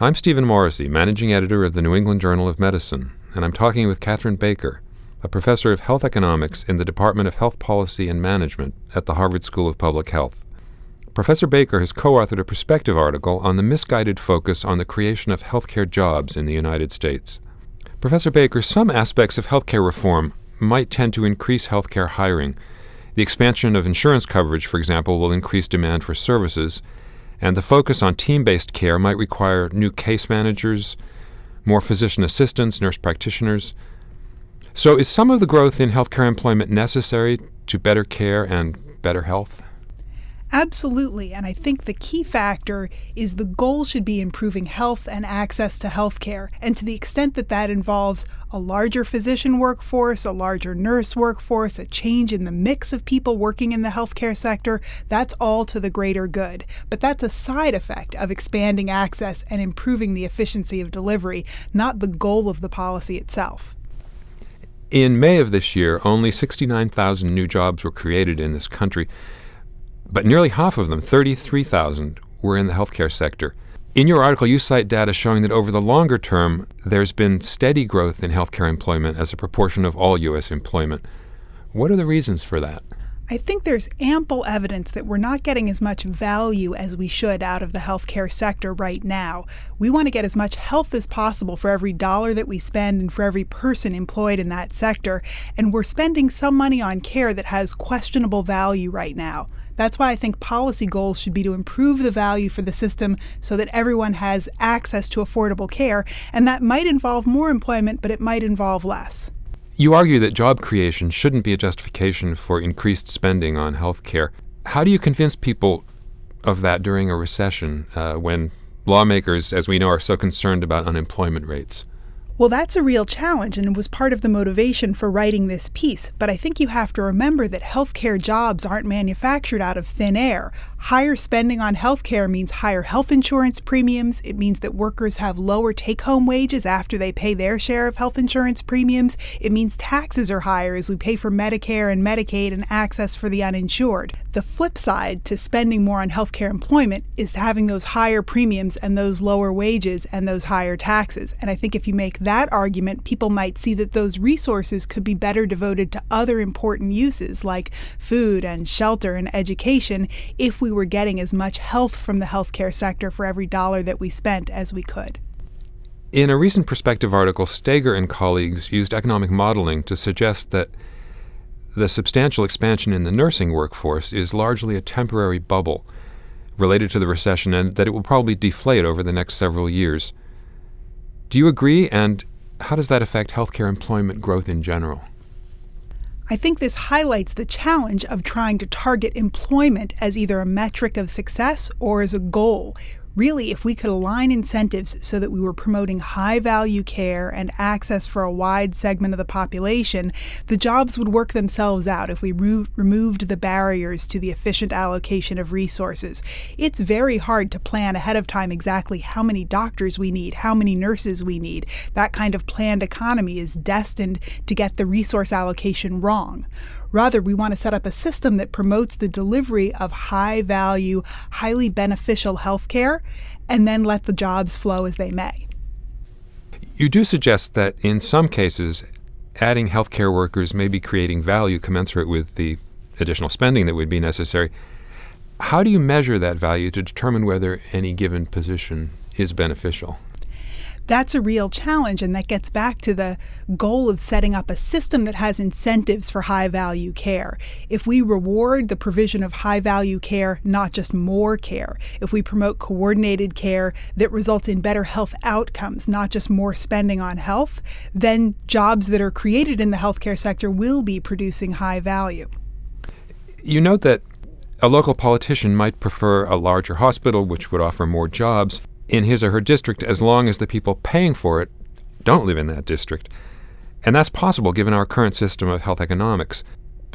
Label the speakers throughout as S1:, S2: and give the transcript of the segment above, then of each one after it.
S1: I'm Stephen Morrissey, managing editor of the New England Journal of Medicine, and I'm talking with Katherine Baicker, a professor of health economics in the Department of Health Policy and Management at the Harvard School of Public Health. Professor Baicker has co-authored a perspective article on the misguided focus on the creation of healthcare jobs in the United States. Professor Baicker, some aspects of healthcare reform might tend to increase healthcare hiring. The expansion of insurance coverage, for example, will increase demand for services, and the focus on team-based care might require new case managers, more physician assistants, nurse practitioners. So is some of the growth in healthcare employment necessary to better care and better health?
S2: Absolutely, and I think the key factor is the goal should be improving health and access to healthcare, and to the extent that that involves a larger physician workforce, a larger nurse workforce, a change in the mix of people working in the healthcare sector, that's all to the greater good. But that's a side effect of expanding access and improving the efficiency of delivery, not the goal of the policy itself.
S1: In May of this year, only 69,000 new jobs were created in this country, but nearly half of them, 33,000, were in the healthcare sector. In your article, you cite data showing that over the longer term, there's been steady growth in healthcare employment as a proportion of all U.S. employment. What are the reasons for that?
S2: I think there's ample evidence that we're not getting as much value as we should out of the healthcare sector right now. We want to get as much health as possible for every dollar that we spend and for every person employed in that sector, and we're spending some money on care that has questionable value right now. That's why I think policy goals should be to improve the value for the system so that everyone has access to affordable care, and that might involve more employment, but it might involve less.
S1: You argue that job creation shouldn't be a justification for increased spending on health care. How do you convince people of that during a recession when lawmakers, as we know, are so concerned about unemployment rates?
S2: Well, that's a real challenge, and it was part of the motivation for writing this piece. But I think you have to remember that healthcare jobs aren't manufactured out of thin air. Higher spending on healthcare means higher health insurance premiums. It means that workers have lower take-home wages after they pay their share of health insurance premiums. It means taxes are higher as we pay for Medicare and Medicaid and access for the uninsured. The flip side to spending more on healthcare employment is having those higher premiums and those lower wages and those higher taxes. And I think if you make that argument, people might see that those resources could be better devoted to other important uses like food and shelter and education if we were getting as much health from the healthcare sector for every dollar that we spent as we could.
S1: In a recent perspective article, Steger and colleagues used economic modeling to suggest that the substantial expansion in the nursing workforce is largely a temporary bubble related to the recession and that it will probably deflate over the next several years. Do you agree, and how does that affect healthcare employment growth in general?
S2: I think this highlights the challenge of trying to target employment as either a metric of success or as a goal. Really, if we could align incentives so that we were promoting high-value care and access for a wide segment of the population, the jobs would work themselves out if we removed the barriers to the efficient allocation of resources. It's very hard to plan ahead of time exactly how many doctors we need, how many nurses we need. That kind of planned economy is destined to get the resource allocation wrong. Rather, we want to set up a system that promotes the delivery of high-value, highly beneficial health care, and then let the jobs flow as they may.
S1: You do suggest that in some cases, adding healthcare workers may be creating value commensurate with the additional spending that would be necessary. How do you measure that value to determine whether any given position is beneficial?
S2: That's a real challenge, and that gets back to the goal of setting up a system that has incentives for high-value care. If we reward the provision of high-value care, not just more care, if we promote coordinated care that results in better health outcomes, not just more spending on health, then jobs that are created in the healthcare sector will be producing high value.
S1: You note that a local politician might prefer a larger hospital, which would offer more jobs in his or her district as long as the people paying for it don't live in that district. And that's possible given our current system of health economics.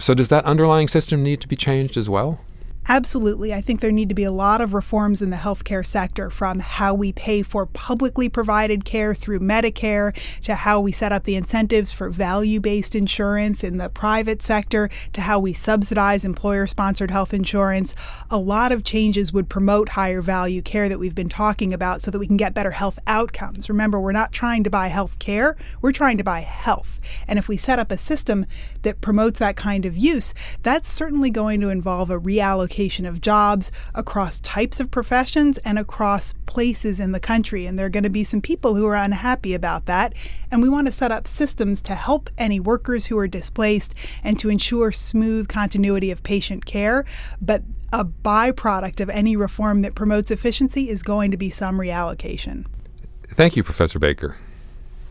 S1: So does that underlying system need to be changed as well?
S2: Absolutely. I think there need to be a lot of reforms in the healthcare sector, from how we pay for publicly provided care through Medicare, to how we set up the incentives for value-based insurance in the private sector, to how we subsidize employer-sponsored health insurance. A lot of changes would promote higher value care that we've been talking about so that we can get better health outcomes. Remember, we're not trying to buy health care, we're trying to buy health. And if we set up a system that promotes that kind of use, that's certainly going to involve a reallocation of jobs across types of professions and across places in the country. And there are going to be some people who are unhappy about that. And we want to set up systems to help any workers who are displaced and to ensure smooth continuity of patient care. But a byproduct of any reform that promotes efficiency is going to be some reallocation.
S1: Thank you, Professor Baicker.